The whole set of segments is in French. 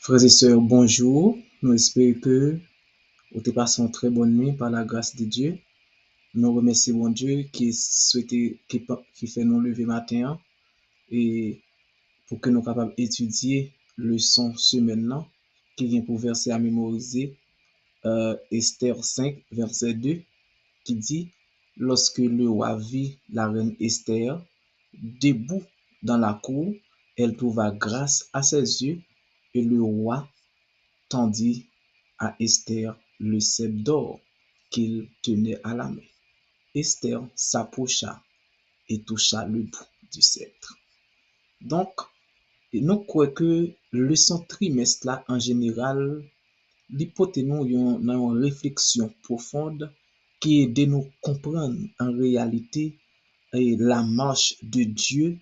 Frères et sœurs, bonjour. Nous espérons que vous avez passé une très bonne nuit par la grâce de Dieu. Nous remercions bon Dieu qui fait nous lever matin et pour que nous soyons capables d'étudier le son semaine qui vient pour verset à mémoriser Esther 5, verset 2, qui dit lorsque le roi vit la reine Esther debout dans la cour, elle trouva grâce à ses yeux et le roi tendit à Esther le cep d'or qu'il tenait à la main. Esther s'approcha et toucha le bout du sceptre. Donc, nous croyons que le son trimestre là, en général, l'hypothèse nous une réflexion profonde qui aide nous comprendre en réalité la marche de Dieu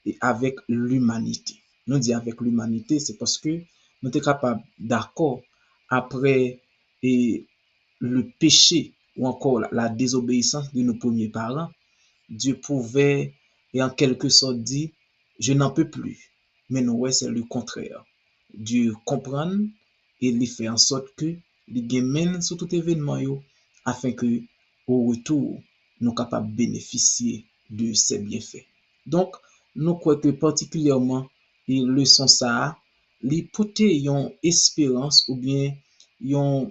et avec l'humanité. Nous disons avec l'humanité, c'est parce que nous sommes capables d'accord après et le péché ou encore la désobéissance de nos premiers parents, Dieu pouvait et en quelque sorte dire, je n'en peux plus. Mais non, ouais, c'est le contraire. Dieu comprend et il fait en sorte que il mène sur tout événement afin que au retour nous capables de bénéficier de ses bienfaits. Donc, nous croyons que particulièrement et leçon ça, les porter une espérance ou bien une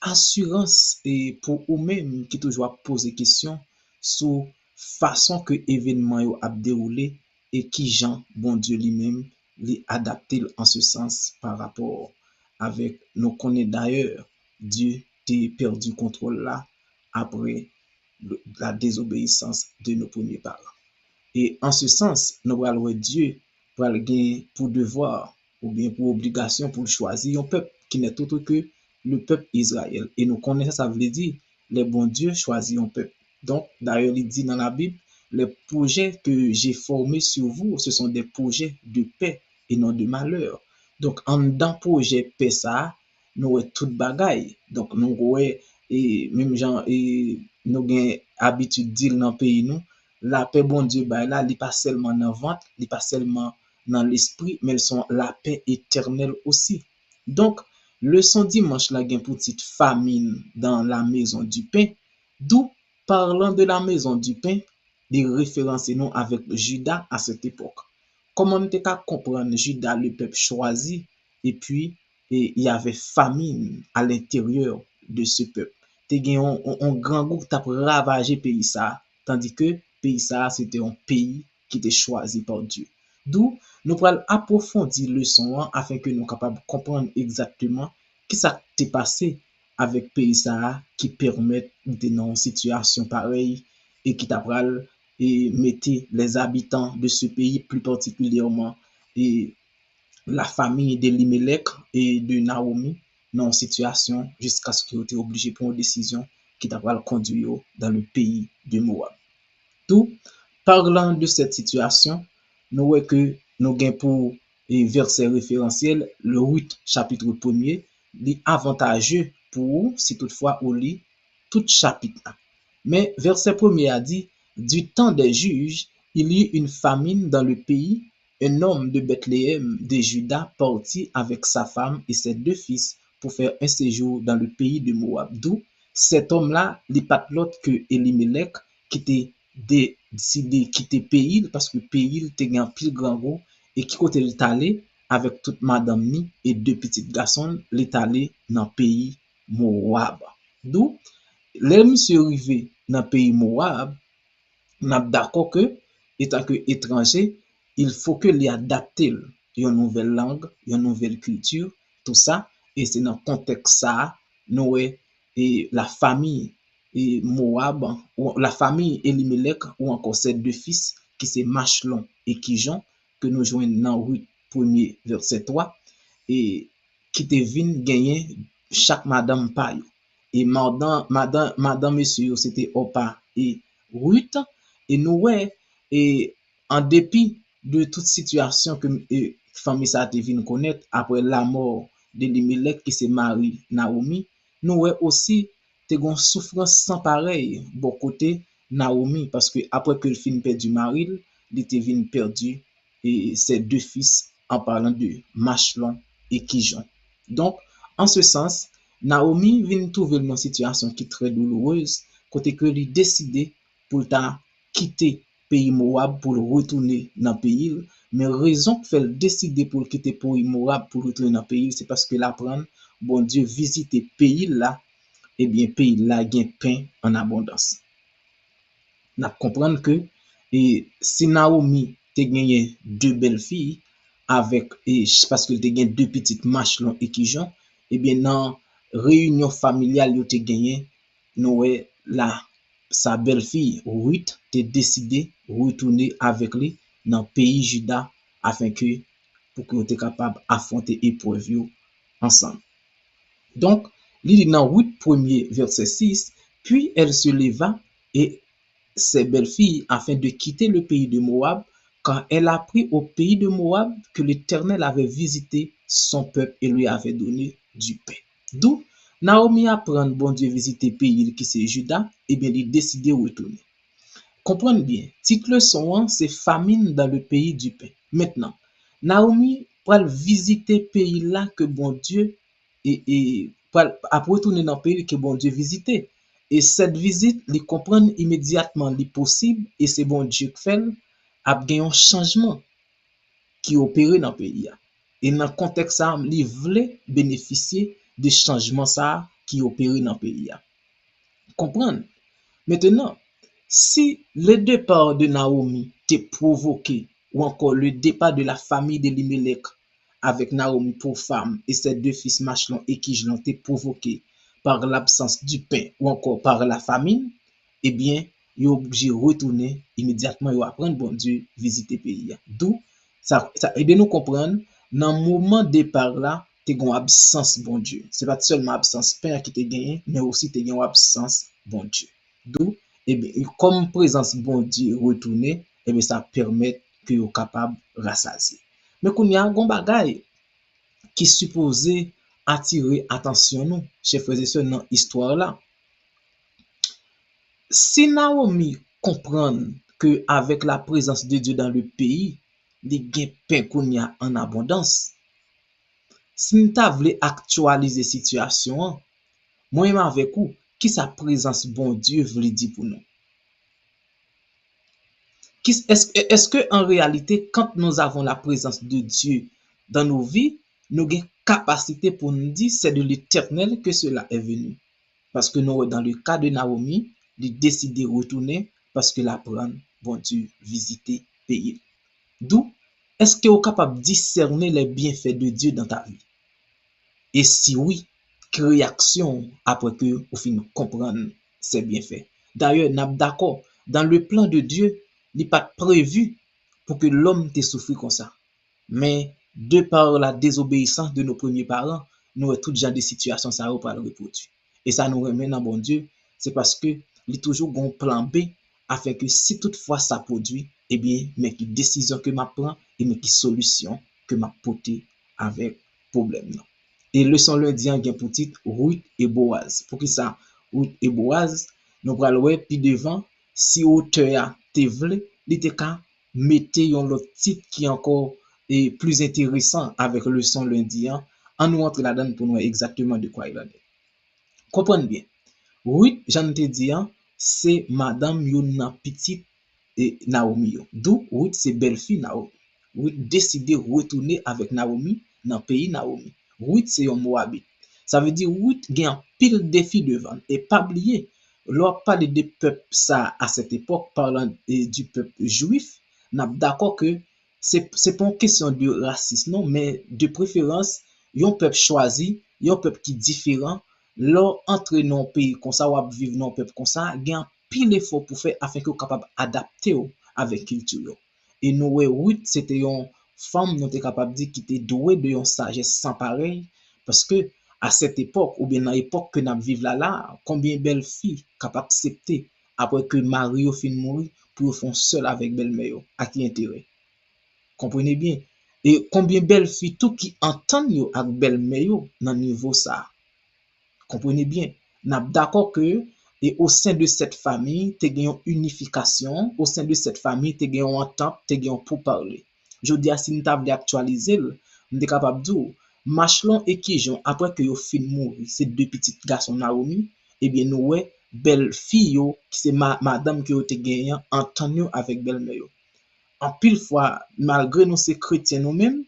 assurance et pour eux-mêmes qui toujours poser question sur façon que événement yo a déroulé et qui Jean bon Dieu lui-même les adapté en ce sens par rapport avec nous connaît d'ailleurs Dieu a perdu contrôle là après la désobéissance de nos premiers parents. Et en ce sens, nous allons Dieu pour pour devoir ou bien pour obligation pour choisir un peuple qui n'est autre que le peuple Israël. Et nous connaissons ça veut dire les bons dieux choisit un peuple. Donc, d'ailleurs, il dit dans la Bible, les projets que j'ai formés sur vous, ce sont des projets de paix et non de malheur. Donc, en dans projet paix ça, nous avons toute bagaille. Donc, nous avons et même gens et nous avons habitude de dire dans le pays nous la paix bon Dieu bah là il pas seulement dans le ventre il pas seulement dans l'esprit mais ils sont la paix éternelle aussi. Donc le son dimanche là gain pour petite famine dans la maison du pain, d'où parlant de la maison du pain des références nous avec Judas à cette époque. Comment on était qu'à comprendre Judas le peuple choisi et puis il y avait famine à l'intérieur de ce peuple. T'es gain un grand groupe t'a ravagé pays ça tandis que pays ça c'était un pays qui était choisi par Dieu. D'où nous pourrons approfondir le son afin que nous capables de comprendre exactement qui ça t'est passé avec pays ça qui permet de dans une situation pareille et qui t'apprend et mettez les habitants de ce pays plus particulièrement et la famille d'Elimelech et de Naomi dans une situation jusqu'à ce qu'ils aient été obligés de prendre une décision qui t'apprend le conduire dans le pays de Moab. Tout parlant de cette situation, nous voyons que nous avons pour verset référentiel le 8 chapitre 1er, est avantageux pour si toutefois on lit tout chapitre. Mais verset 1er a dit, du temps des juges, il y eut une famine dans le pays. Un homme de Bethléem de Juda partit avec sa femme et ses deux fils pour faire un séjour dans le pays de Moab. D'où cet homme-là, il pas l'autre que Elimelech qui était décidé de quitter le pays parce que le pays était un pile grand gros et qui côté il allé avec toute madame ni et deux petits garçons, il est allé dans le pays Moab. D'où les monsieur arrivé dans le pays Moab, on a d'accord que étant que étranger, il faut que les adapter une nouvelle langue, une nouvelle culture, tout ça et c'est dans le contexte ça nous et la famille et Moab ou la famille Elimelech ou encore ses deux fils qui c'est Machlon et Kijon que nous joignons dans 8 premier verset 3 et qui te vinn gagner chaque madame paille et madame monsieur c'était Opa et Ruth et nous ouais et en dépit de toute situation que famille ça te vinn connaître après la mort de Elimelech qui s'est marié Naomi nous ouais aussi te gon souffrance sans pareil bon côté Naomi parce que après que le fin perdu mari il était vinn perdu et ses deux fils en parlant de Machlon et Kijon. Donc, en ce sens, Naomi vient trouver une situation qui est très douloureuse, côté que lui décidé pour ta quitter pays Moab pour retourner dans le pays. Mais raison fait décider pour quitter pays Moab pour retourner dans le pays, c'est parce que l'apprendre, bon Dieu, visiter pays là, eh bien, pays là, gain pain en abondance. N'a comprendre que et si Naomi te gagné deux belles filles avec et parce que te gagné deux petites Machlon et Kijon, et bien dans réunion familiale yo te gagné Noé là sa belle-fille Ruth te décidé retourner avec lui dans pays Juda afin que pour que tu capable affronter épreuve ensemble. Donc, il dit dans Ruth 1er verset 6, puis elle se leva et ses belles-filles afin de quitter le pays de Moab, car elle apprit au pays de Moab que l'Éternel avait visité son peuple et lui avait donné du pain. D'où Naomi apprend bon Dieu visiter pays qui c'est Juda, et bien il décide de retourner. Comprenez bien, titre leçon 1, c'est famine dans le pays du pain. Maintenant, Naomi va visiter pays là que bon Dieu et après retourner dans le pays que bon Dieu visiter. Et cette visite, les comprendre immédiatement les possible et c'est bon Dieu qui fait a gagné un changement qui opéré dans le pays. Et dans le contexte ça, il voulait bénéficier des changements ça qui opéré dans le pays. Comprendre. Maintenant, si le départ de Naomi t'est provoqué ou encore le départ de la famille d'Elimelech avec Naomi pour femme et ses deux fils Machlon et Kijlon t'est provoqué par l'absence du pain ou encore par la famine, eh bien, il est obligé de retourner immédiatement et apprendre bon Dieu visiter le pays. D'où ça aide nous comprendre dans le moment de départ là, tu as une absence bon Dieu. Ce n'est pas seulement absence pain qui te gagné, mais aussi tu as une absence bon Dieu. D'où et bien, comme présence bon Dieu retourner, et bien ça permet que vous capable rassasier. Mais qu'on y a un bagay qui supposé attirer attention nous, chers frères et sœurs, dans l'histoire là. Si Naomi comprend que avec la présence de Dieu dans le pays, les gains pain qu'on y a en abondance, si nous voulons actualiser la situation, moi-même avec vous, qui sa présence bon Dieu veut dire pour nous? Est-ce que en réalité, quand nous avons la présence de Dieu dans nos vies, nous avons capacité pour nous dire c'est de l'Éternel que cela est venu. Parce que nous, dans le cas de Naomi, il décide de retourner parce que la prendre, bon Dieu, visiter, payer. D'où, est-ce que vous êtes capable de discerner les bienfaits de Dieu dans ta vie? Et si oui, quelle réaction après que vous finissez de comprendre ces bienfaits? D'ailleurs, nous sommes d'accord, dans le plan de Dieu, il n'est pas prévu pour que l'homme te souffre comme ça. Mais de par la désobéissance de nos premiers parents, nous avons tout genre de situations ça va le reproduire. Et ça nous remet dans bon Dieu, c'est parce que il est toujours un plan B afin que si toutefois ça produit, eh bien, mais qui décision que m'a prend et mais qui solution que m'a porté avec problème. Et leçon lundi en gain pour titre Ruth et Boaz. Pour qui ça Ruth et Boaz, nous pral ouais puis devant si auteur te vle, il te ka mette yon l'autre titre qui est encore et plus intéressant avec leçon lundi en nous entre là-dedans pour nous exactement de quoi il en est. Comprenez bien. Ruth, j'en te dit, c'est madame yon petite et Naomi. D'où Ruth c'est belle-fille Naomi. Ruth décide de retourner avec Naomi dans le pays Naomi. Ruth c'est un Moabite. Ça veut dire Ruth gagne pile défi devant et pas oublier lors parler des peuples ça à cette époque parlant du peuple juif, n'a d'accord que c'est pas une question de racisme non mais de préférence un peuple choisi, un peuple qui différent lors entrer dans un pays comme ça ou vivre dans un peuple comme ça, gagne pile effort pour faire afin que capable adapter avec culture. Et nous Ruth c'était une femme nous était capable dire qui était douée de une sagesse sans pareil parce que à cette époque ou bien dans l'époque que nous vivons là, combien de belles filles capables d'accepter après que Marie fin mourir pour faire seul avec belle-mère à qui intérêt. Comprenez bien. Et combien de belles filles tout qui entendent avec belle-mère dans niveau ça. Comprenez bien. N'a d'accord que et au sein de cette famille, tu as une unification, au sein de cette famille, tu as une entente, tu as pour parler. Je dis si nous t'avons actualisé, nous sommes capable de dire Machlon et Kijon, après que yo fin mourir, ces deux petits garçons Naomi, eh bien, nous, ouais, belle fille, yo, qui c'est madame qui yo te gagné, entend avec belle-mère. Yo. En pile fois, malgré nous, c'est chrétiens nous-mêmes,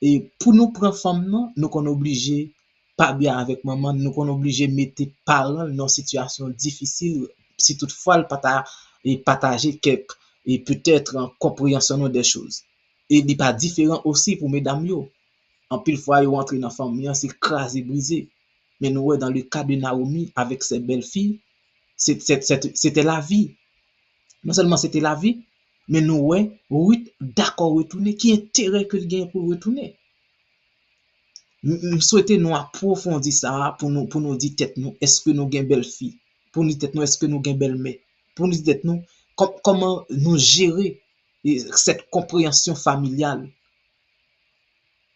et pour nous prendre femme, non, nous qu'on obligé pas bien avec maman, nous qu'on obligé mettre parents dans une situation difficile, si toutefois le partager quelques, et peut-être en compréhension des choses. Et il n'est pas différent aussi pour mesdames yo. En pile fois, yo rentrent dans la famille, c'est crasé, brisé. Mais nous, ouais, dans le cas de Naomi, avec ses belles filles, c'était la vie. Non seulement c'était la vie, mais nous, ouais, oui, d'accord, retourner, qui intérêt que le gain pour retourner. Nous souhaitons nous approfondir ça pour nous dire tête nous, est-ce que nous avons belle fille? Pour nous dire tête nous, est-ce que nous avons belle mère? Pour nous dire tête nous, comment nous gérer cette compréhension familiale?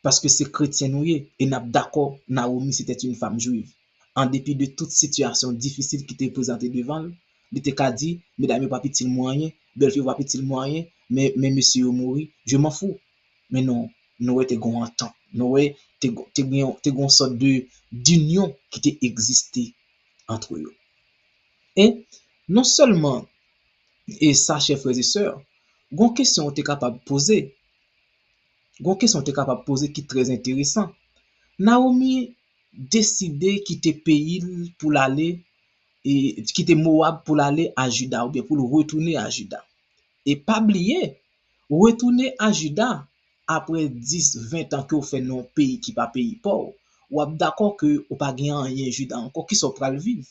Parce que c'est chrétien nous et nous d'accord, Naomi c'était une femme juive. En dépit de toute situation difficile qui était présentée devant elle, il était dit, mesdames, pas petit moyen, belle fille pas petit moyen, mais monsieur mourir, je m'en fous. Mais non, nous était gon en temps. Nous était une sorte de d'union qui était existé entre eux. Et non seulement et ça, chers frères et sœurs, gon question était capable de poser. Gon question était capable de poser qui est très intéressant. Naomi décidé quitter pays pour l'aller et quitter Moab pour aller à Juda ou bien pour retourner à Juda. Et pas oublier, retourner à Juda après 10-20 ans que vous faites dans un pays qui pas pays pauvre, ou êtes d'accord que vous pas gagné rien Juda encore qui sont pral vivre.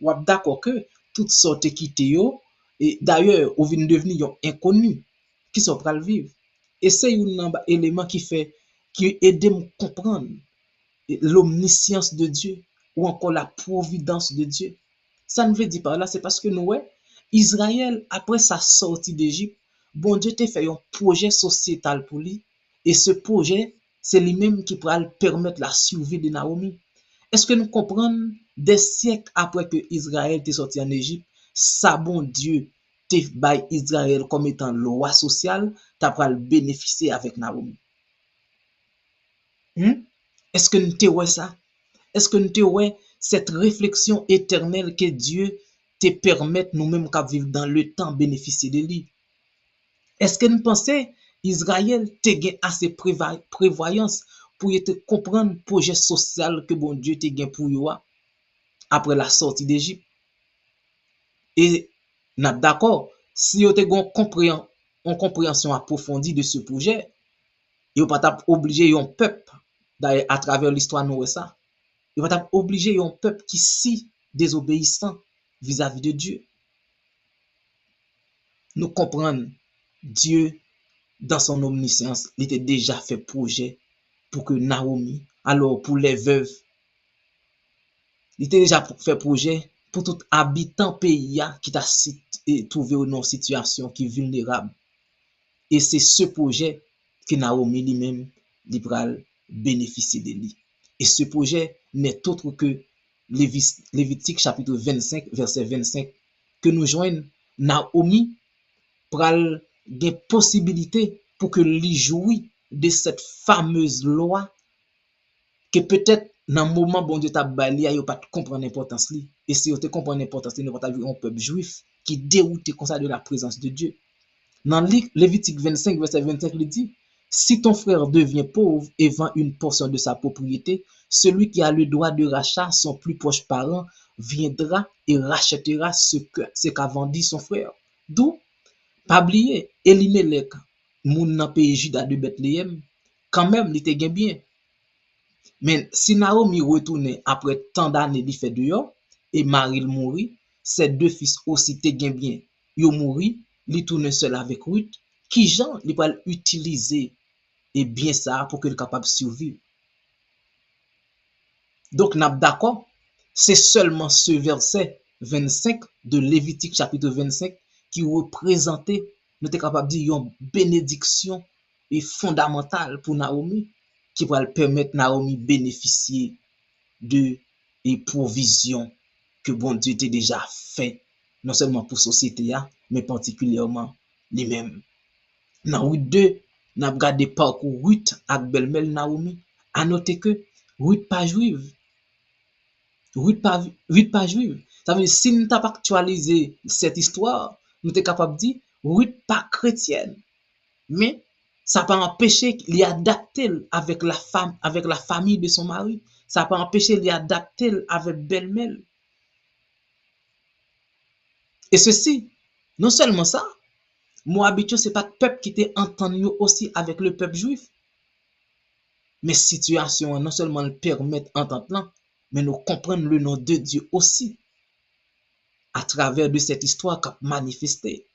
Ou êtes d'accord que toutes sortes quitté yo et d'ailleurs ou vinn devenir inconnu qui sont pral vivre. Et c'est un élément qui aide à comprendre l'omniscience de Dieu ou encore la providence de Dieu. Ça ne veut dire par là, c'est parce que nous, ouais, Israël, après sa sortie d'Égypte, bon Dieu t'a fait un projet sociétal pour lui. Et ce projet, c'est lui-même qui pourra permettre la survie de Naomi. Est-ce que nous comprenons des siècles après que Israël est sorti en Égypte, ça bon Dieu t'a fait Israël comme étant loi sociale, t'as pas le bénéficier avec Naomi. Est-ce que nous te ça? Est-ce que nous te cette réflexion éternelle que Dieu te permet nous-mêmes qu'à vivre dans le temps bénéficier de lui? Est-ce que nous pensons Israël te gain assez prévoyance pour te comprendre le projet social que bon Dieu te gain pour lui après la sortie d'Égypte? Et nous d'accord, si vous avez une compréhension approfondie de ce projet, vous pas obligé un peuple à travers l'histoire nous ça. Il va obliger un peuple qui si désobéissant vis-à-vis de Dieu. Nous comprenons Dieu dans son omniscience, il était déjà fait projet pour que Naomi, alors pour les veuves, il était déjà fait projet pour tout habitant pays qui t'a trouvé dans situation qui est vulnérable. Et c'est ce projet que Naomi lui-même va bénéficier de lui. Et ce projet n'est autre que Lévitique chapitre 25, verset 25, que nous joignons Naomi pral des possibilités pour que lui jouisse de cette fameuse loi que peut-être dans le moment bon Dieu t'a bali, il pas comprendre l'importance li. Et si vous te comprendre l'importance, il ne va pas vivre un peuple juif qui dérouté comme ça de la présence de Dieu. Dans Lévitique 25, verset 25, il dit, si ton frère devient pauvre et vend une portion de sa propriété, celui qui a le droit de rachat, son plus proche parent, viendra et rachètera ce qu'a vendu son frère. D'où, pas oublier, Elimelech, moun nan pays Juda de Bethléem, quand même, il était bien. Mais si Naomi retourne après tant d'années de fait dehors, et Marie mourit, ses deux fils aussi te bien. Yo mouri, li tourne seul avec Ruth, qui Jean li va utiliser et bien ça pour qu'il soit capable de survivre. Donc, n'a d'accord, c'est seulement ce verset 25 de Lévitique chapitre 25 qui représentait, nous sommes capables de dire une bénédiction et fondamentale pour Naomi, qui va permettre Naomi de bénéficier de les provisions que bon Dieu était déjà fait, non seulement pour la société, mais particulièrement lui-même. Dans Ruth 2, nous avons regardé parcours Ruth avec belle-mère Naomi, À noter que Ruth pas juive. Ruth pas juive. Ça veut dire, si nous n'avons pas actualisé cette histoire, nous sommes capables de dire, Ruth pas chrétienne. Mais ça n'a pas empêché qu'il adapte avec la femme, avec la famille de son mari. Ça n'a pas empêché qu'il adapte avec belle-mère. Et ceci, non seulement ça, Moabitio, ce n'est pas le peuple qui était entendu aussi avec le peuple juif. Mais situation non seulement le permet entente là, mais nous comprenons le nom de Dieu aussi à travers de cette histoire qu'a manifesté.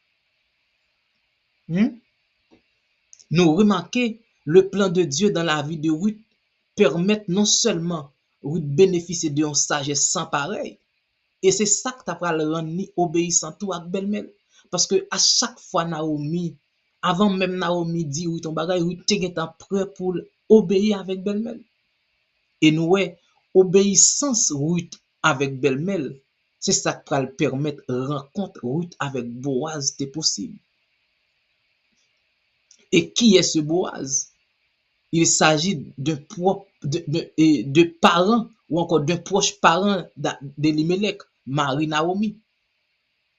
Nous remarquons le plan de Dieu dans la vie de Ruth permet non seulement Ruth bénéficier d'une sagesse sans pareil, et c'est ça que tu le rendre obéissant tout avec belle-mère. Parce que à chaque fois Naomi, avant même Naomi dit oui ton bagage, Ruth était prêt pour obéir avec belle-mère. Et nous ouais, obéissance Ruth avec belle-mère, c'est ça qui va le permettre rencontre Ruth avec Boaz c'était possible. Et qui est ce Boaz? Il s'agit de parents ou encore d'un proche parent d'Elimelech, Marie Naomi.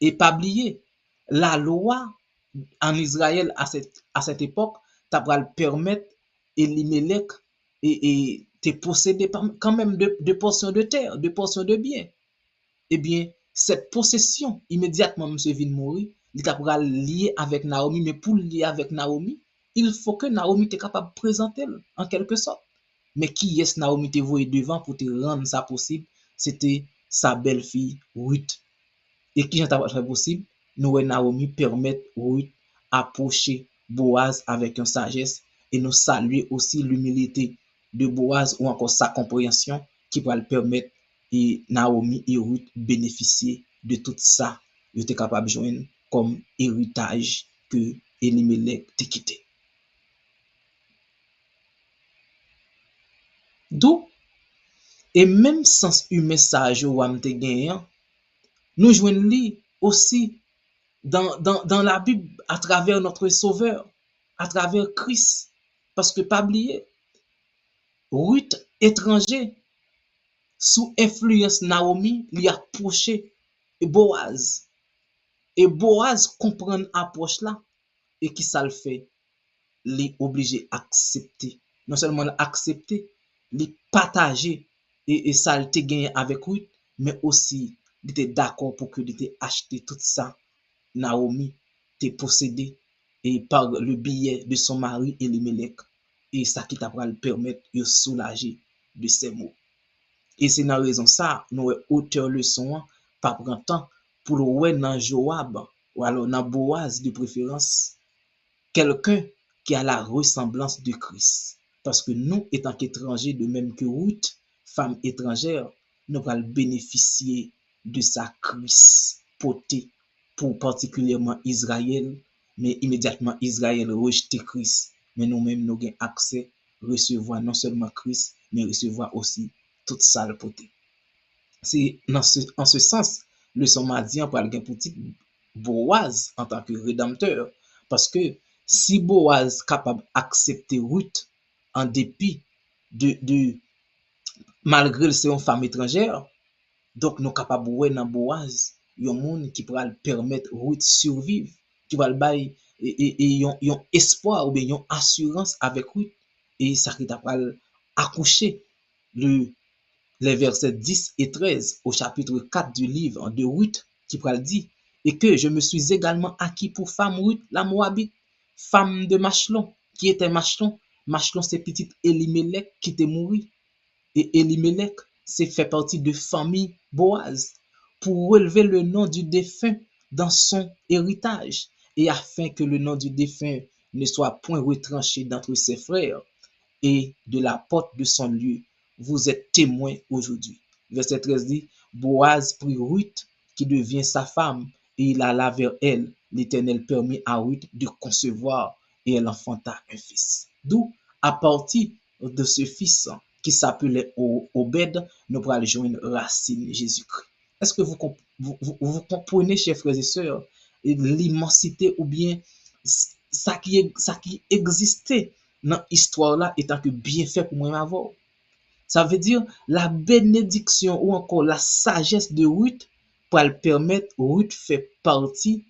Et pas oublier, la loi en Israël à cette époque, ça va le permettre Elimelech et te posséder quand même de portions de terre, de portions de biens. Eh bien, cette possession, immédiatement, M. vient mourir, il va lier avec Naomi, mais pour lier avec Naomi, il faut que Naomi soit capable de présenter en quelque sorte. Mais qui est-ce Naomi te voyé devant pour te rendre ça possible? C'était sa belle-fille Ruth. Et qui est fait possible? Nous, Naomi permet Ruth approcher Boaz avec une sagesse et nous saluer aussi l'humilité de Boaz ou encore sa compréhension qui va le permettre et Naomi et Ruth bénéficier de tout ça. Ils étaient capables de joindre comme héritage que Elimelech t'a quitté. D'où, et même sans un message ou amte gagné, nous joignons aussi dans la Bible à travers notre Sauveur, à travers Christ. Parce que pas oublier, Ruth étranger, sous influence Naomi, lui approché Boaz. Et Boaz comprend l'approche là, et qui ça le fait? Les obligé accepter. Non seulement l'accepter, les partager et ça le gagné avec Ruth, mais aussi il était d'accord pour que il était acheté tout ça. Naomi t'est possédé et par le billet de son mari Elimelech. Et ça qui t'a le permettre de soulager de ces mots. Et c'est dans raison ça, nous auteur leçon pas prendre temps pour le ouais dans Joab ou alors dans Boaz de préférence quelqu'un qui a la ressemblance de Christ. Parce que nous, étant qu'étrangers, de même que Ruth, femme étrangère, nous allons bénéficier de sa Christ portée pour particulièrement Israël, mais immédiatement Israël rejeté Christ. Mais nous-mêmes, nous avons accès à recevoir non seulement Christ, mais recevoir aussi toute sa portée. C'est en ce sens, le sommadien pour aller pour Boaz en tant que rédempteur. Parce que si Boaz est capable d'accepter Ruth en dépit de malgré c'est une femme étrangère, donc nous sommes capables de dans Boaz, un monde qui pourra permettre Ruth survivre, qui va le bailler et un espoir ou bien une assurance avec Ruth et ça qui t'a accoucher les versets 10 et 13 au chapitre 4 du livre de Ruth qui pourra dire et que je me suis également acquis pour femme Ruth la Moabite, femme de Machlon, qui était Machlon. Machlon, c'est petite Elimelech qui était mort. Et Elimelech, c'est fait partie de famille Boaz pour relever le nom du défunt dans son héritage et afin que le nom du défunt ne soit point retranché d'entre ses frères et de la porte de son lieu. Vous êtes témoins aujourd'hui. Verset 13 dit, Boaz prit Ruth qui devient sa femme et il alla vers elle. L'Éternel permit à Ruth de concevoir et elle enfanta un fils. D'où, à partir de ce fils qui s'appelait Obed, nous pourrons joindre racine Jésus-Christ. Est-ce que vous comprenez, chers frères et sœurs, l'immensité ou bien ça qui existait dans l'histoire là étant que bien fait pour moi avoir. Ça veut dire la bénédiction ou encore la sagesse de Ruth pour le permettre Ruth fait partie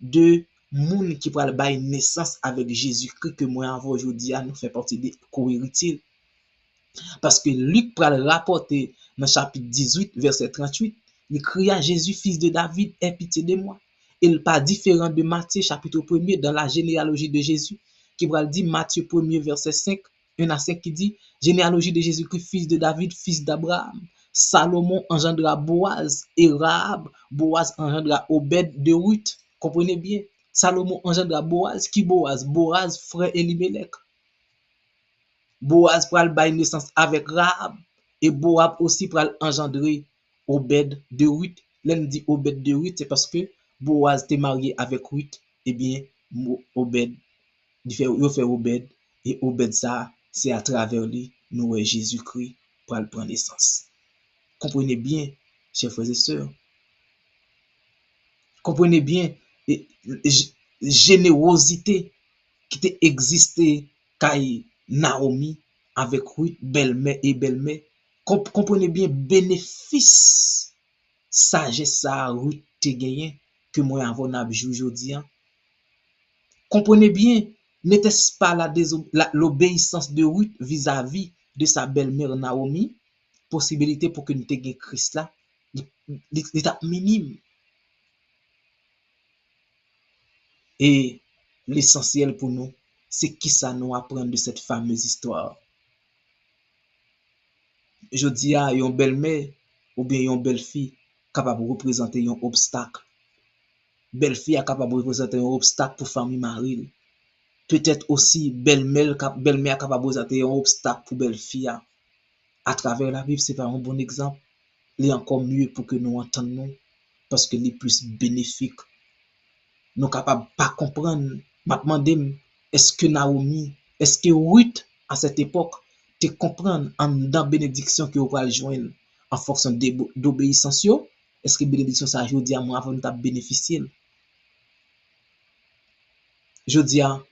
de monde qui pourra bailler naissance avec Jésus-Christ que moi avant aujourd'hui nous fait partie des co-héritiers. Parce que Luc pourra le rapporter dans chapitre 18 verset 38, il cria Jésus fils de David, aie pitié de moi. Il pas différent de Matthieu chapitre 1er dans la généalogie de Jésus qui pourra le dire Matthieu 1er verset 5 1 à 5 qui dit généalogie de Jésus-Christ fils de David fils d'Abraham. Salomon engendra Boaz et Rahab. Boaz engendra Obed de Ruth. Comprenez bien. Salomon engendra Boaz. Qui Boaz? Boaz frère Elimelech. Boaz pral bay naissance avec Rahab et Boaz aussi pral engendrer Obed de Ruth. L'on dit Obed de Ruth, c'est parce que Boaz était marié avec Ruth. Eh bien, Obed, il fait Obed et Obed ça, c'est à travers lui, nous Jésus-Christ pral prendre naissance. Comprenez bien, chers frères et sœurs. Comprenez bien, générosité qui te existé kay Naomi avec Ruth, belle-mère et belle-mère. Comprenez bien bénéfice sagesse ça Ruth te gagné que moi avant n'a aujourd'hui. Comprenez bien, n'était-ce pas l'obéissance de Ruth vis-à-vis de sa belle-mère Naomi, possibilité pour que nous te gagné Christ là, l'étape minime. Et l'essentiel pour nous, c'est qui ça nous apprend de cette fameuse histoire. Je dis à une belle-mère ou bien une belle-fille capable de représenter un obstacle. Belle-fille est capable de représenter un obstacle pour famille mariée. Peut-être aussi belle-mère capable de représenter un obstacle pour belle-fille. À travers la Bible, c'est pas un bon exemple. Il est encore mieux pour que nous entendions parce que les plus bénéfique. Nous capables pas comprendre. Maintenant, est-ce que Naomi, est-ce que Ruth à cette époque te comprendre en dans bénédiction que vous allez joindre en fonction d'obéissance? Est-ce que bénédiction ça je dis à moi avant de bénéficier? Je dis à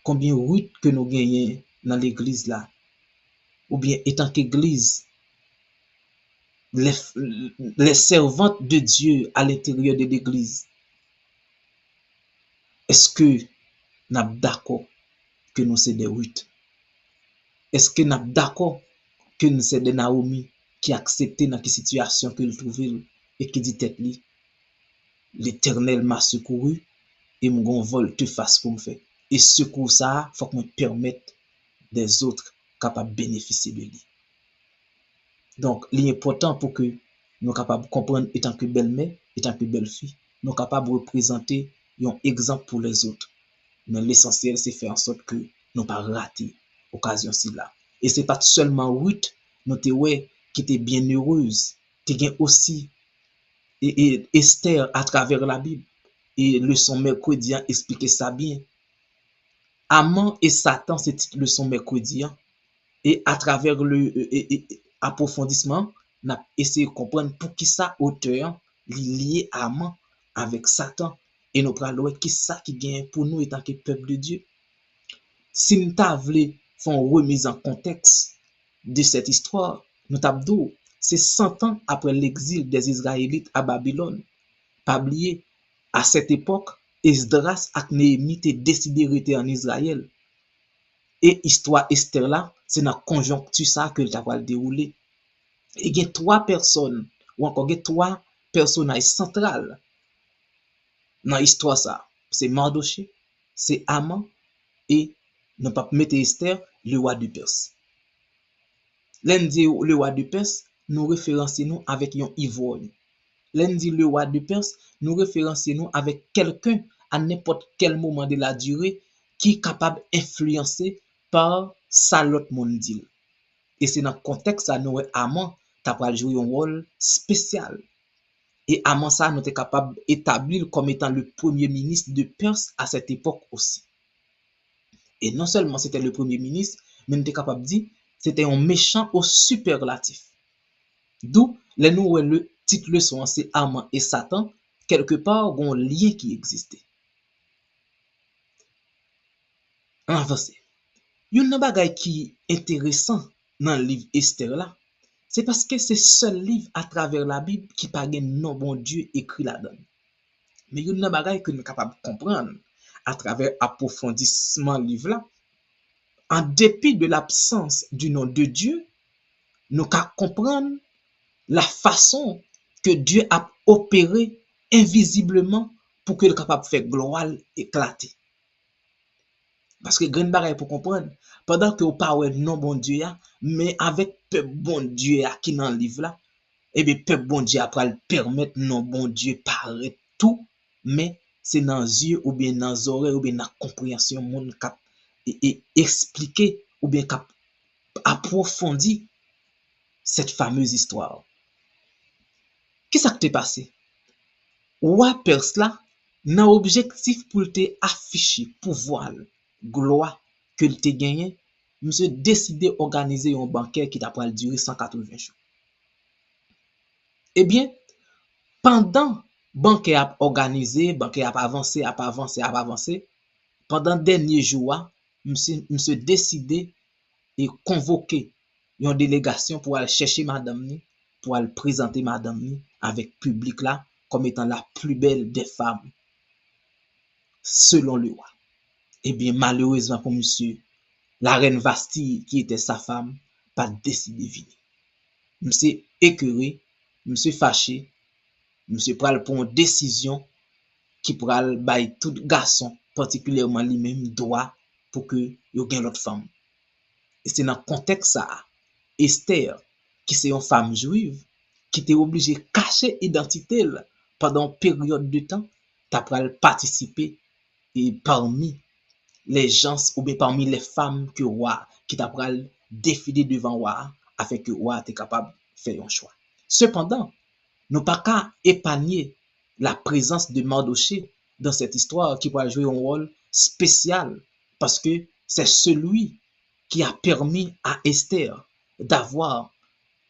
combien Ruth que nous gagnons dans l'église là, ou bien étant qu'église, les servantes de Dieu à l'intérieur de l'église. Est-ce que nous sommes d'accord que nous sommes des Ruth? Est-ce que nous sommes d'accord que nous sommes des Naomi qui acceptent dans quelle situation que trouve et qui dit tête li, l'Éternel m'a secouru et mon volte face pour me faire. Et secours ça, faut que me permette des autres capables de bénéficier de lui. Donc, l'important pour que nous capables de comprendre étant que belle-mère, étant que belle-fille, nous capables de représenter un exemple pour les autres. Mais l'essentiel, c'est faire en sorte que nous pas rater l'occasion ci là. Et c'est pas seulement Ruth, nous qui était bien heureuse, tu gain aussi et Esther à travers la Bible. Et leçon mercredi expliquer ça bien. Aman et Satan, c'est leçon mercredi. Et à travers le approfondissement, on a essayé de comprendre pour qui ça auteur lié Aman avec Satan. Et nous prenons qui ça qui gagne pour nous étant que peuple de Dieu. Si nous voulons faire une remise en contexte de cette histoire, nous t'abdou, c'est 100 ans après l'exil des Israélites à Babylone. Pas oublier, à cette époque, Esdras et Néhémie étaient décidé de rester en Israël. Et histoire Esther là, c'est dans conjoncture ça que ça va dérouler. Et il y a 3 personnes, ou encore il y a 3 personnages centrales dans l'histoire ça. C'est Mardoché, c'est Haman et ne pas mettre Esther, le roi de Perse. Lundi, le roi de Perse, nous référencions nous avec un ivrogne. Lundi, le roi de Perse, nous référencions nous avec quelqu'un à n'importe quel moment de la durée qui est capable d'influencer par sa l'autre monde dit. Et c'est dans le contexte ça nous Haman t'a pas jouer un rôle spécial. Et Haman ça nous est capable d'établir comme étant le premier ministre de Perse à cette époque aussi. Et non seulement c'était le premier ministre, mais nous était capable de dire c'était un méchant au superlatif. D'où les nous le titre leçon c'est Haman et Satan quelque part un lien qui existait. Avancez. Yon nan bagay qui intéressant dans le livre Esther là, c'est parce que c'est seul livre à travers la Bible qui pa gen non bon Dieu écrit là-dedans. Mais yon nan bagay que nous capable de comprendre à travers approfondissement livre là, en dépit de l'absence du nom de Dieu, nous ka comprendre la façon que Dieu a opéré invisiblement pour que le capable de faire gloire éclater. Parce que grand bagay pour comprendre, pendant que vous parlez non bon Dieu, mais avec peuple bon Dieu qui dans le livre là, et bien peuple bon Dieu après le permettre non bon Dieu paraître tout, mais c'est dans les yeux ou bien dans les oreilles ou bien dans la compréhension monde cap et expliquer ou bien cap approfondir cette fameuse histoire. Qu'est-ce qui t'est passé? Roi Perse là, nan objectif pour te afficher pouvoir, gloire que te gagné, monsieur décidé organiser un banquet qui t'a pral durer 180 jours. Eh bien, pendant banquet a organisé, banquet a avancé, pendant dernier jour, monsieur décidé et convoquer une délégation pour aller chercher madame ni, pour aller présenter madame ni avec public là comme étant la plus belle des femmes selon le roi. Eh bien, malheureusement pour monsieur, la reine Vastille, qui était sa femme, pas décidé de venir. Monsieur écœuré, monsieur fâché, monsieur pral pour une décision qui pral bail tout garçon, particulièrement lui-même, droit pour que yo gagne l'autre femme. Et c'est dans le contexte ça, Esther, qui c'est une femme juive, qui était obligée de cacher l'identité pendant une période de temps, t'as pral participer et parmi les gens ou bien parmi les femmes que roi qui t'a pral défiler devant roi afin que roi était capable de faire un choix. Cependant, nous pas qu'à épargner la présence de Mardoché dans cette histoire qui va jouer un rôle spécial parce que c'est celui qui a permis à Esther d'avoir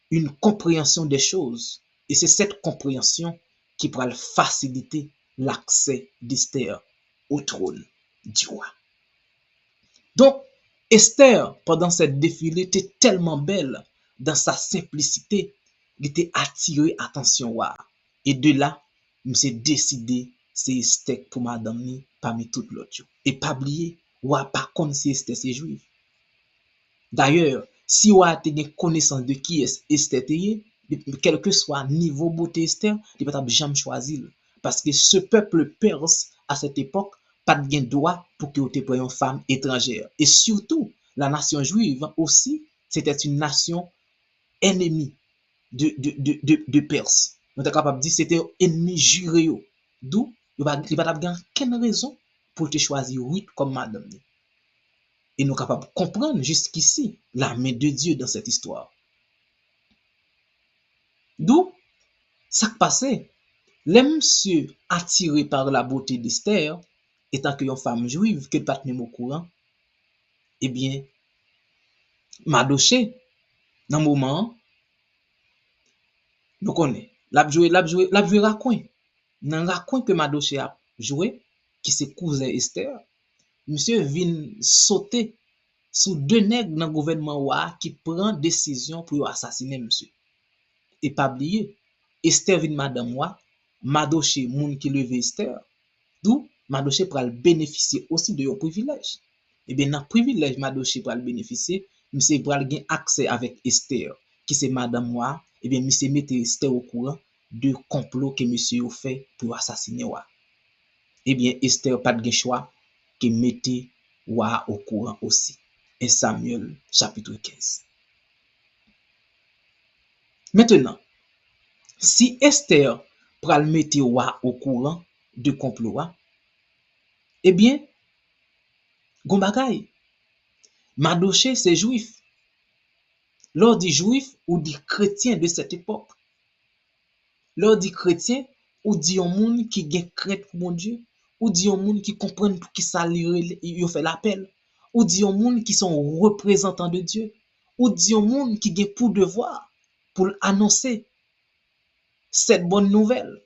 une compréhension des choses et c'est cette compréhension qui va faciliter l'accès d'Esther au trône du roi. Donc, Esther, pendant cette défilée, était tellement belle dans sa simplicité, il était attiré attention roi. Et de là, m'se décidé, c'est Esther pour madame ni parmi toutes l'autre. Et pas oublier, roi pas comme si Esther c'est juif. D'ailleurs, si roi a une connaissance de qui est Esther, quel que soit niveau beauté Esther, il ne peut pas jamais choisir. Parce que ce peuple perse, à cette époque, pas de droit pour que tu une femme étrangère. Et surtout, la nation juive aussi, c'était une nation ennemie de Perse. On est capable de dire que c'était un ennemi juré. D'où, il n'y a pas aucune raison pour te choisir Ruth comme madame. Et nous sommes capables de comprendre jusqu'ici la main de Dieu dans cette histoire. D'où, ça qui passait, les monsieur attirés par la beauté d'Esther, étant que une femme juive, que pas même au courant, eh bien, Mardoché, dans le moment, nous connaissons, l'a joué raccoin. Dans le raccoin que Mardoché a joué, qui c'est cousin Esther, monsieur vient sauter sous deux nègres dans le gouvernement qui prend décision pour assassiner monsieur. Et pas oublier, Esther vient madame wa, Mardoché moun qui leve Esther, d'où Mardoché pral bénéficier aussi de yon privilège. Et bien dans privilège Mardoché pral bénéficier, monsieur pral gen accès avec Esther, qui c'est madame wa, et bien monsieur mette Esther au courant de complot que monsieur fait pour assassiner wa. Et bien Esther pas de choix que mette wa au courant aussi. Et Samuel chapitre 15. Maintenant, si Esther pral mette wa au courant de complot wa, eh bien, gon bagay, Mardoché c'est juif. Lors dit juif ou dit chrétien de cette époque. Lors dit chrétien ou dit un monde qui gen crainte pour mon Dieu, ou dit un monde qui comprend pour qui ça il fait l'appel, ou dit un monde qui sont représentants de Dieu, ou dit un monde qui gen pour devoir pour annoncer cette bonne nouvelle.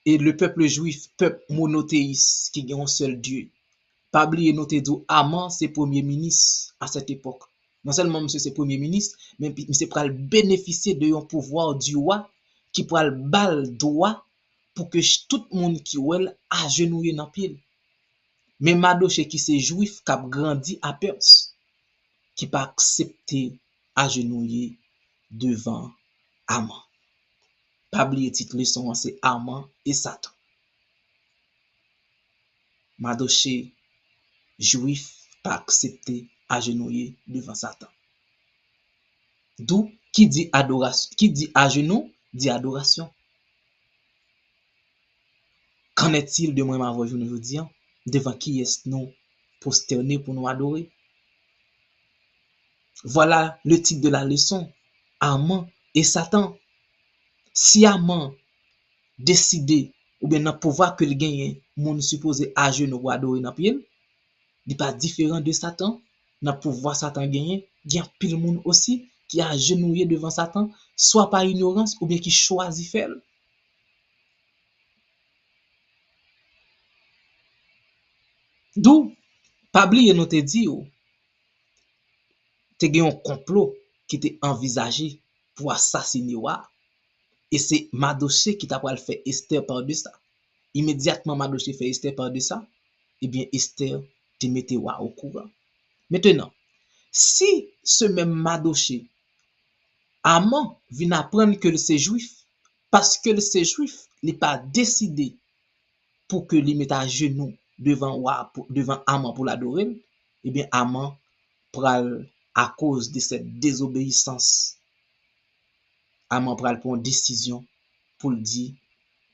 Et le peuple juif, peuple monothéiste qui a un seul Dieu, Pas oublier nous te dit Haman c'est premier ministre à cette époque. Non seulement monsieur c'est premier ministre, mais monsieur pral bénéficier de un pouvoir du roi qui pral bal droit pour que tout le monde qui ouel agenouiller dans pied. Mais Mardochée qui c'est juif qui a grandi à Perse, qui pas accepté agenouiller devant Haman. Pas oublier titre leçon c'est Haman et Satan. Mardochée juif pas accepté agenouiller devant Satan. D'où qui dit adoration, qui dit à genoux, dit adoration. Qu'en est-il de moi ma voix aujourd'hui devant qui est nous prosterner pour nous adorer? Voilà le titre de la leçon. Haman et Satan. Si Haman décide ou bien dans pouvoir que le gagne, mon supposé à genoux ou adorer dans pied, il pas différent de Satan. Dans pouvoir Satan gagner, il y a pile monde aussi qui a agenouillé devant Satan, soit par ignorance ou bien qui choisit faire. D'où, pas oublier nous te dit, te gen un complot qui était envisagé pour assassiner Wa. Et c'est Mardochée qui t'a pas le fait Esther par de ça. Immédiatement Mardochée fait Esther par de ça, eh bien Esther te mette Wa au courant. Maintenant, si ce même Mardochée Haman vient apprendre que c'est juif, parce que c'est juif, il n'est pas décidé pour que lui mette à genoux devant Haman pour l'adorer, eh bien Haman pral à cause de cette désobéissance, Haman pral prendre décision pour le dire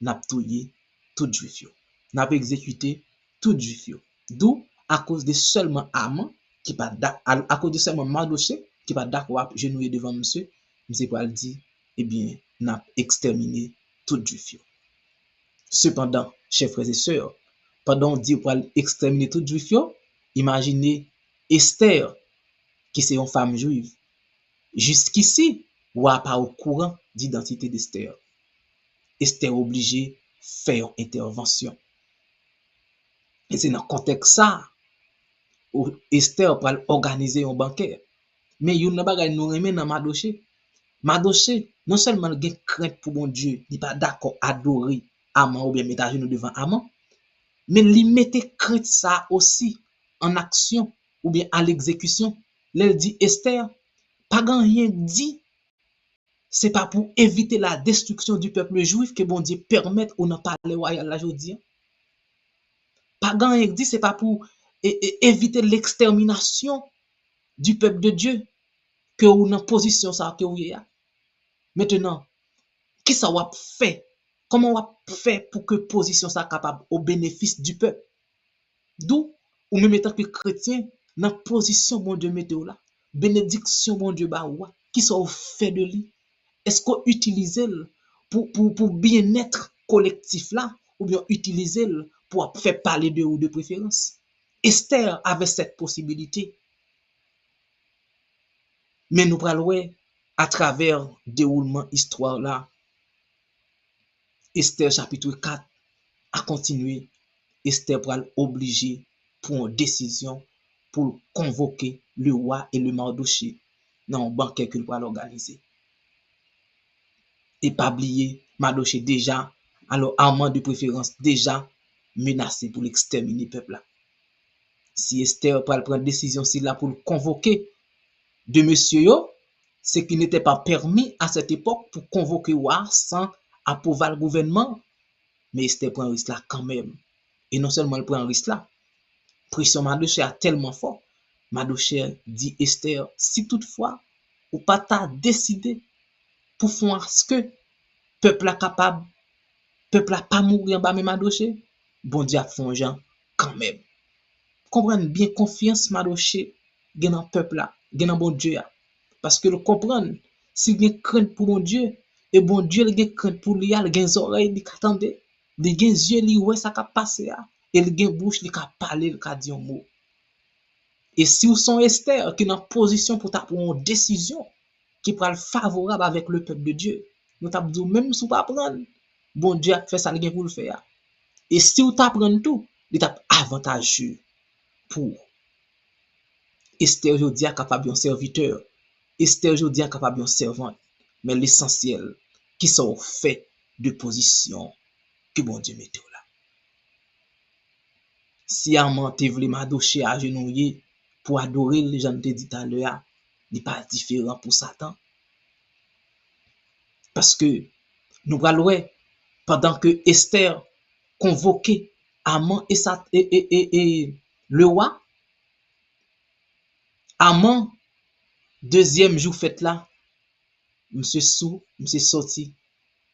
n'a touyer tout juif yo, n'a exécuté tout juif yo. D'où à cause de seulement Haman qui pas à cause de seulement Mardochée qui pas d'accord genouiller devant monsieur pral dire eh bien n'a exterminé tout juif yo. Cependant, chers frères et sœurs, pendant dit pour exterminer tout juif yo, imaginez Esther qui c'est une femme juive. Jusqu'ici, ou pas au courant d'identité d'Esther. Esther obligé faire intervention. Et c'est dans le contexte ça où Esther pour organiser un banquet. Mais il y a bagay nous remet dans Mardochée. Mardochée non seulement il a crainte pour bon Dieu, il pas d'accord adorer Haman ou bien mettre à genoux devant Haman, mais il mettait crainte ça aussi en action ou bien à l'exécution. L'elle dit Esther, pas grand rien dit, c'est pas pour éviter la destruction du peuple juif que bon Dieu permette ou non parler royal la jodi. Pas grand rien dit, c'est pas pour éviter l'extermination du peuple de Dieu que ou dans position ça que ou ya. Maintenant, qui ça va fait? Comment on va faire pour que position ça capable au bénéfice du peuple? D'où ou même étant que chrétien dans position bon Dieu mettez là, bénédiction bon Dieu ba ou qui ça fait de lui? Est-ce qu'on utilise pour bien-être collectif là ou bien utiliser pour faire parler de ou de préférence? Esther avait cette possibilité. Mais nous parlons à travers déroulement histoire là. Esther chapitre 4 a continué. Esther pral obligé pour une décision pour convoquer le roi et le Mardochée dans un banquet qu'il va organiser. Et pas oublier Mardochée déjà, alors Haman de préférence déjà menacé pour l'exterminer peuple là. Si Esther pral prendre décision si là pour convoquer de monsieur yo, c'est qu'il n'était pas permis à cette époque pour convoquer roi sans approuver le gouvernement. Mais Esther prend un risque là quand même. Et non seulement elle prend un risque là, pression Mardochée a tellement fort. Mardochée dit Esther, si toutefois ou pas t'as décidé pour faire ce que peuple est capable, peuple a pas mourir en bas même Mardochée, bon Dieu a fait gens quand même. Comprendre bien confiance Mardochée gen dans peuple là, gen dans bon Dieu là. Parce que le comprendre, s'il gen crainte pour bon Dieu, et bon Dieu il gen crainte pour lui, il gen oreilles li attendre, il gen yeux li ouais ça ka passer et il gen bouche li ka parler, il ka dire un mot. Et si vous sont Esther qui est en position pour prendre une décision qui pourra être favorable avec le peuple de Dieu, nous t'a dit même si vous pas prendre, bon Dieu a fait ça il gen pour le faire. Et si vous t'apprendre tout, il est avantageux pour. Esther aujourd'hui est capable un serviteur. Esther aujourd'hui est capable un servante. Mais l'essentiel, qui sont fait de position que bon Dieu mette là. Si Amant te voulait m'adocher à genouiller pour adorer les gens te dit tout à l'heure, n'est pas différent pour Satan. Parce que nous allons pendant que Esther convoquait Amant et le roi, Amant, deuxième jour fête là, monsieur sorti,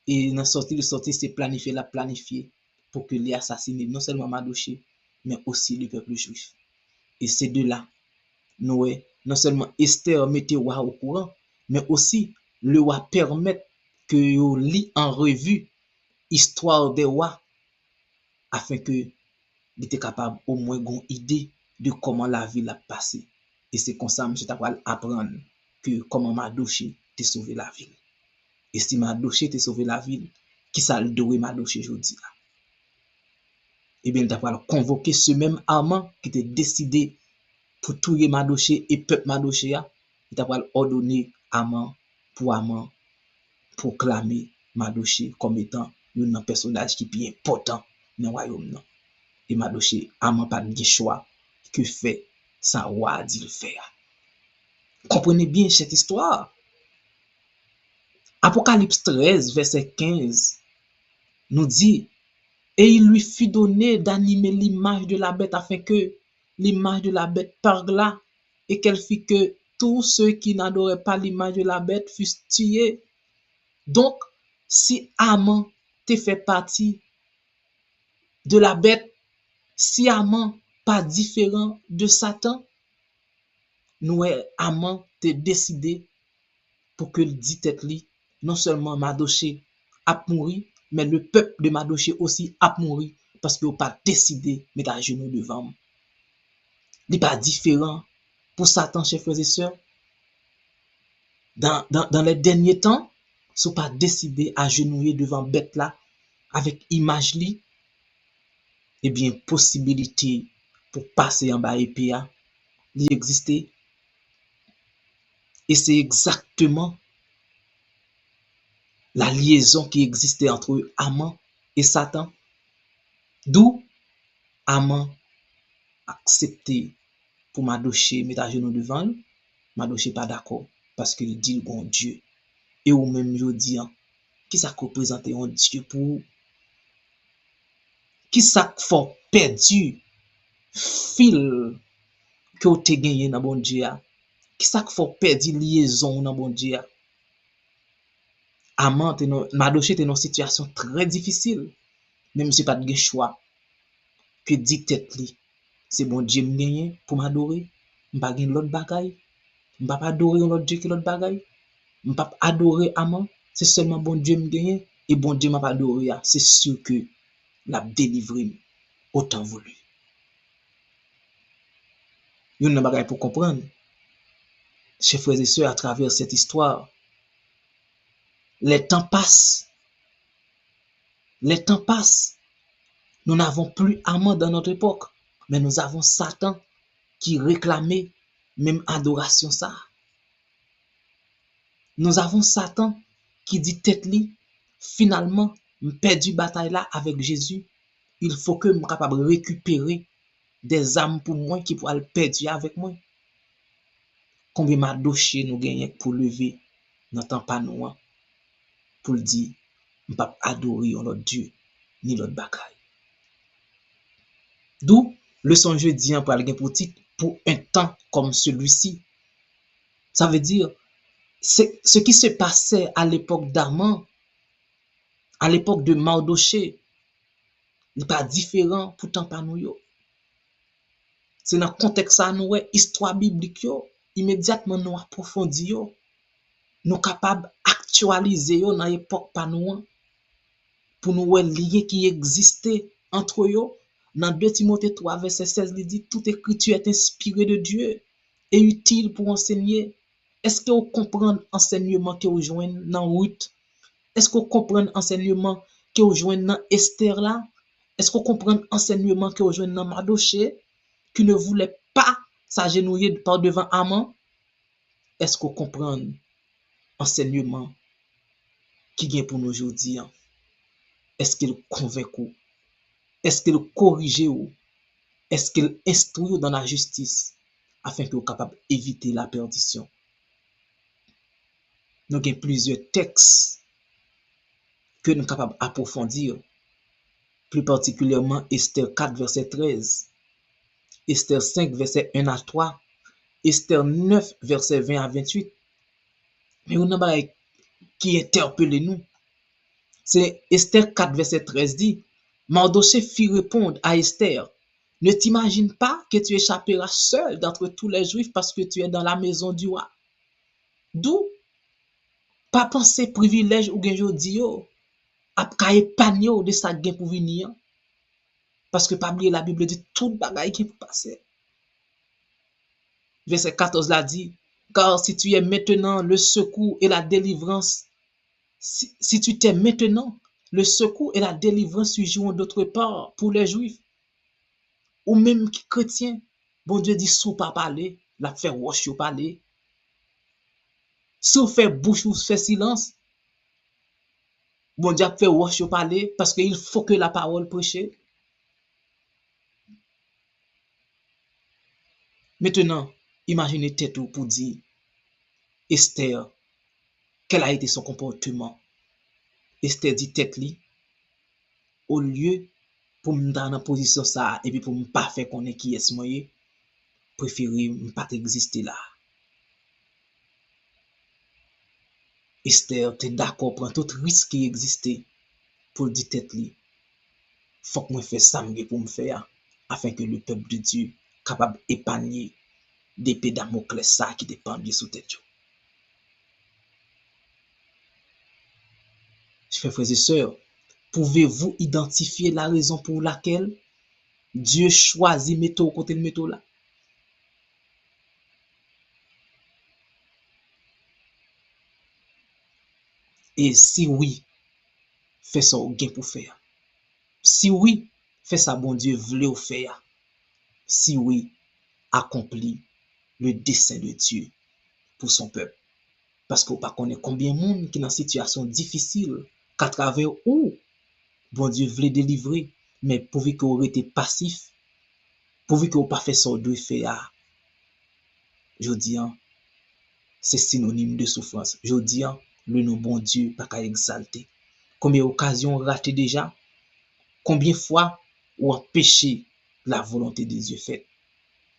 et dans sorti, c'est planifié pour que les assassiner, non seulement Mardochée, mais aussi le peuple juif. Et ces deux-là, non seulement Esther mettait roi au courant, mais aussi le roi permet que vous lit en revue histoire des rois afin que il était capable au moins d'une idée de comment la ville a passé. Et c'est comme ça, monsieur Tapal apprendre que comment Mardochée t'a sauvé la ville. Et si Mardochée t'a sauvé la ville, qui ça le doit Mardochée aujourd'hui là? Et bien, il t'a convoqué ce même Amant qui était décidé pour tuer Mardochée et peuple Mardochée, il t'a ordonné Amant pour proclamer Mardochée comme étant un personnage qui est plus important dans le royaume. Et Mardochée, Amant pas de choix que fait ça roi dit le faire. Comprenez bien cette histoire. Apocalypse 13, verset 15, nous dit, et il lui fut donné d'animer l'image de la bête afin que l'image de la bête parla et qu'elle fit que tous ceux qui n'adoraient pas l'image de la bête fussent tués. Donc, si Amant te fait partie de la bête, si Amant pas différent de Satan, nous Amant te décidé pour que le dit tête li, non seulement Mardochée a mouru, mais le peuple de Mardochée aussi a mouru parce qu'il n'a pas décidé de mettre à genoux devant moi. Il n'est pas différent pour Satan, chers frères et sœurs. Dans les derniers temps, si vous pas décidé à genouiller devant bête là, avec image li, eh bien, possibilité pour passer en bas épée, il existait. Et c'est exactement la liaison qui existait entre Amant et Satan. D'où Amant accepté pour Mardochée mettre à genoux devant lui. Mardochée pas d'accord parce qu'il dit bon Dieu. Et ou même je dis, qui ça représente un Dieu pour qui ça faut perdu fil que vous avez gagné dans bon Dieu. Qui ça faut perdu liaison dans bon Dieu. Amant Mardochée était dans une situation très difficile. Même si pas de choix que dit tête li. C'est bon Dieu me gagné pour m'adorer. M'pas gagner l'autre bagaille. M'pas pas adorer l'autre Dieu qui l'autre bagaille. M'pas adorer Amant. C'est seulement bon Dieu me gagné et bon Dieu m'a pas adoré. C'est sûr que l'a délivré autant voulu. Yon nan bagay pour comprendre. Chers frères et sœurs, à travers cette histoire, les temps passent. Les temps passent. Nous n'avons plus Amant dans notre époque, mais nous avons Satan qui réclamait même adoration ça. Nous avons Satan qui dit tête li, finalement, perdu bataille là avec Jésus. Il faut que je sois capable de récupérer des âmes pour moi qui pourraient le perdre avec moi. Combien Mardochée nous gagnons pour lever notre pas nous pour dire, je ne peux pas adorer l'autre Dieu ni l'autre bagaille. D'où le son jeudi pour aller pour titre pour un temps comme celui-ci. Ça veut dire ce qui se passait à l'époque d'Amant, à l'époque de Mardochée, n'est pas différent pourtant pas nous. C'est dans le contexte ça nous histoire biblique yo, immédiatement nous approfondir nous capables actualiser yo dans l'époque pas nous pour nous lier qui existait entre eux. Dans 2 Timothée 3 verset 16 il dit toute écriture est inspirée de Dieu et utile pour enseigner. Est-ce que vous comprenez l'enseignement que vous joignez dans Ruth? Est-ce que vous comprenez l'enseignement que vous joignez dans Esther là? Est-ce que vous comprenez l'enseignement que vous joignez dans Mardochée? qui ne voulait pas s'agenouiller par devant Haman, est-ce qu'on comprend enseignement qui vient pour nous aujourd'hui? Est-ce qu'il convainc ou? Est-ce qu'il corrige ou? Est-ce qu'il instruit dans la justice afin que vous capable d'éviter la perdition? Nous avons plusieurs textes que nous sommes capables d'approfondir, plus particulièrement Esther 4, verset 13, Esther 5, verset 1 à 3, Esther 9, verset 20 à 28. Mais on a qui interpelle nous. C'est Esther 4, verset 13 dit, Mardochée fit répondre à Esther, ne t'imagine pas que tu échapperas seul d'entre tous les Juifs parce que tu es dans la maison du roi. D'où pas penser privilège ou gen jodi yo, ap ka épargner de sa gen pour venir. Parce que pas oublier la Bible dit tout bagay qui peut passer. Verset 14 l'a dit, car si tu es maintenant le secours et la délivrance, si tu t'es maintenant, le secours et la délivrance surgiront d'autre part pour les Juifs, ou même qui chrétiens. Bon Dieu dit, sous pas parler, la fait roche parler. Si vous faites bouche ou fait silence, bon Dieu fait roche parler parce qu'il faut que la parole prêche. Maintenant, imaginez tête pour dire, Esther, quel a été son comportement? Esther dit tête li, au lieu pour me dans la position ça et puis pour me pas faire connaître qui est moi, préférer me pas exister là. Esther t'es d'accord prendre tout risque qui existait pour dire tête li. Faut que moi faire ça pour me faire afin que le peuple de Dieu capable épargner d'épée Damoclès ça qui dépend de sous tête. Chers frères et sœurs, pouvez-vous identifier la raison pour laquelle Dieu choisit mettre au côté de mettre là? Et si oui, fais ça au gain pour faire. Si oui, fais ça bon Dieu voulait au faire. Si oui, accomplis le dessein de Dieu pour son peuple. Parce qu'on ne connaît combien de monde qui est dans une situation difficile, qu'à travers où bon Dieu voulait délivrer, mais pourvu qu'on aurait été passif, pourvu qu'on pas fait ça de faire, je dis, c'est synonyme de souffrance. Je dis, le nom bon Dieu pas qu'à exalter. Combien d'occasions ratées déjà? Combien de fois ou empêché la volonté de Dieu faite?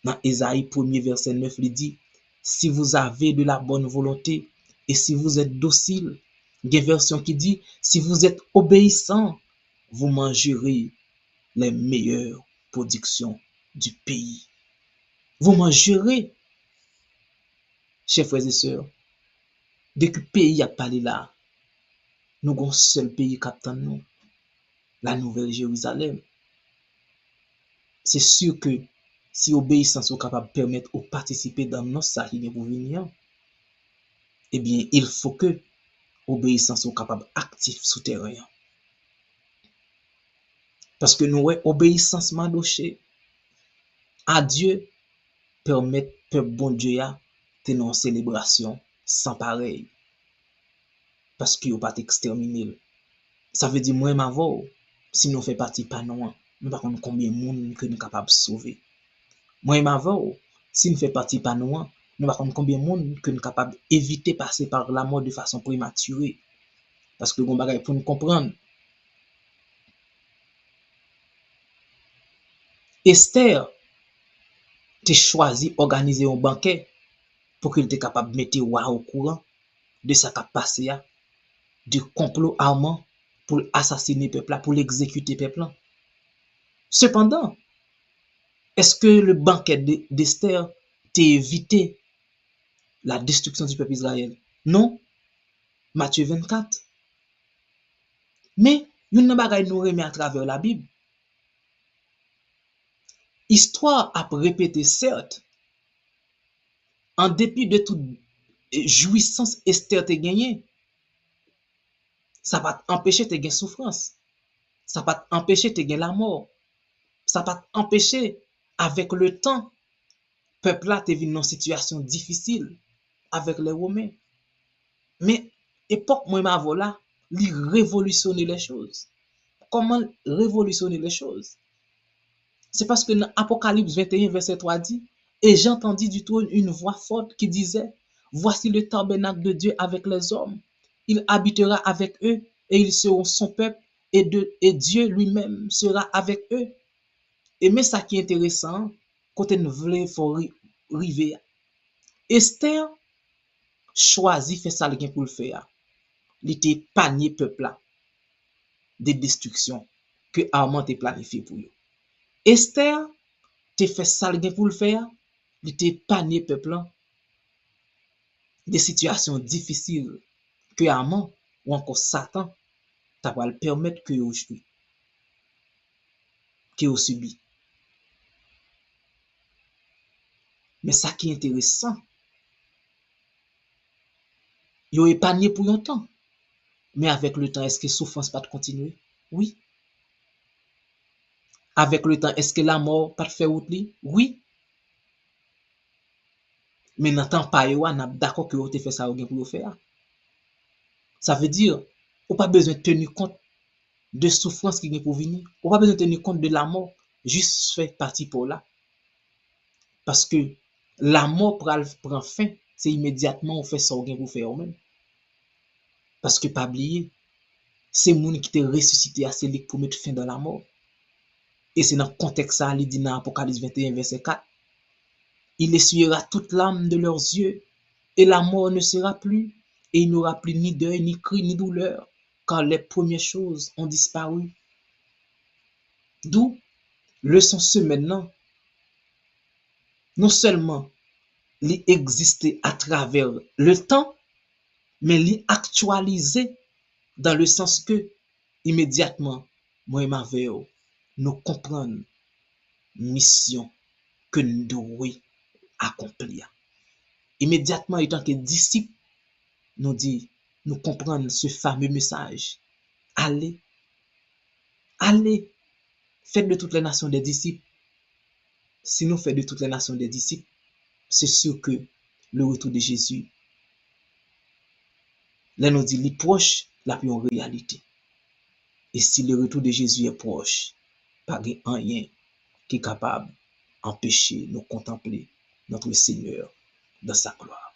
Dans Ésaïe 1er verset 9, il dit, si vous avez de la bonne volonté et si vous êtes docile, il y a une version qui dit, si vous êtes obéissant, vous mangerez les meilleures productions du pays. Vous mangerez, chers frères et sœurs, dès que le pays a parlé là, nous avons un seul pays qui attend nous, la Nouvelle Jérusalem. C'est sûr que si obéissance est capable de permettre de participer dans notre ça qui est pour venir, eh bien, il faut que obéissance soit capable actif sous terrain. Parce que nous, obéissance mandoché à Dieu permet peuple bon Dieu à tenir une célébration sans pareil. Parce qu'il n'y a pas exterminé. Ça veut dire, moi, ma voix, si nous faisons partie pas nous, nous ne savons pas combien de monde que nous sommes capables de sauver. Moi, ma voix, si nous faisons partie pas nous, nous ne savons pas combien de monde que nous sommes capables d'éviter de passer par la mort de façon prématurée. Parce que nous avons pour nous comprendre. Esther a choisi d'organiser un banquet pour qu'il était capable de mettre au courant de ce qui a passé, du complot armant pour assassiner le peuple, pour l'exécuter le peuple. Cependant, est-ce que le banquet d'Esther t'a évité la destruction du peuple Israël? Non. Matthieu 24. Mais, il y a une chose nous remet à travers la Bible. Histoire a répété, certes, en dépit de toute jouissance Esther te gagné, ça va t'empêcher de gagner souffrance. Ça va t'empêcher de gagner la mort. Ça va t'empêcher Avec le temps, peuple là te venu dans une situation difficile avec les Romains. Mais époque moi ma voilà, il révolutionner les choses. Comment révolutionner les choses? C'est parce que dans Apocalypse 21, verset 3 dit, et j'entendis du trône une voix forte qui disait, voici le tabernacle de Dieu avec les hommes. Il habitera avec eux et ils seront son peuple et Dieu lui-même sera avec eux. Et mais ça qui est intéressant, quand on voulait faut river, Esther choisit faire ça pour le faire. Il était panier peuple là de destruction que Haman a planifié pour eux. Esther te fait ça pour le faire, il était panier peuple là des situations difficiles que Haman ou encore Satan t'a pas le permettre que vous subit. Mais ça qui est intéressant, yo épargné pour longtemps. Mais avec le temps, est-ce que souffrance pas de continuer? Oui. Avec le temps, est-ce que la mort pas de faire route li? Oui. Mais dans temps pas yo, n'a d'accord que vous te fait ça ou bien pour faire. Ça veut dire, ou pas besoin de tenir compte de souffrance qui vient pour venir. Ou pas besoin de tenir compte de la mort. Juste fait partie pour là. Parce que la mort prend fin, c'est immédiatement on fait ça ou bien pour faire même. Parce que pas oublier, c'est moun qui te ressuscité à celui pour mettre fin dans la mort. Et c'est dans le contexte ça, il dit dans Apocalypse 21, verset 4. Il essuiera toute l'âme de leurs yeux, et la mort ne sera plus, et il n'y aura plus ni deuil, ni cri, ni douleur, car les premières choses ont disparu. D'où, leçon ce maintenant, non seulement il existait à travers le temps, mais il actualisé dans le sens que, immédiatement, moi et ma veille, nous comprenons mission que nous devons accomplir. Immédiatement, étant que disciples, nous dit, nous comprenons ce fameux message. Allez, allez, faites de toutes les nations des disciples. Si nous faisons de toutes les nations des disciples, c'est sûr que le retour de Jésus, là nous dit, il est proche, la plus en réalité. Et si le retour de Jésus est proche, pas rien qui est capable d'empêcher nous contempler notre Seigneur dans sa gloire.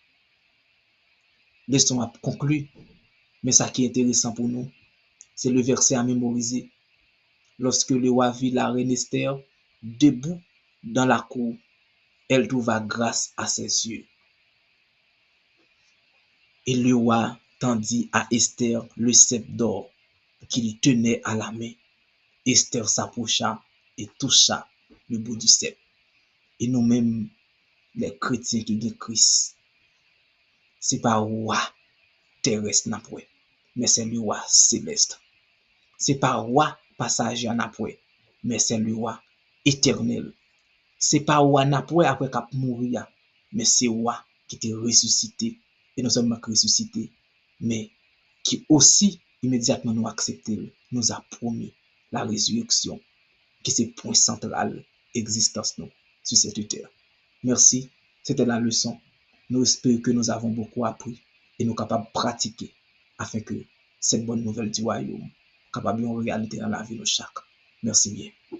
Laissons conclure, mais ça qui est intéressant pour nous, c'est le verset à mémoriser. Lorsque le roi vit la reine Esther debout dans la cour, elle trouva grâce à ses yeux. Et le roi tendit à Esther le sceptre d'or qu'il tenait à la main. Esther s'approcha et toucha le bout du sceptre. Et nous-mêmes, les chrétiens qui ont Christ, c'est pas roi terrestre n'apprend, mais c'est le roi céleste. C'est pas roi passager n'apprend, mais c'est le roi éternel. C'est pas roi n'apprend après qu'il mourir, mais c'est roi qui était ressuscité, et non seulement ressuscité, mais qui aussi immédiatement nous accepté, nous a promis la résurrection, qui c'est point central existence nous sur cette terre. Merci, c'était la leçon. Nous espérons que nous avons beaucoup appris et nous sommes capables de pratiquer afin que cette bonne nouvelle du royaume capable en réalité dans la vie de chaque. Merci bien.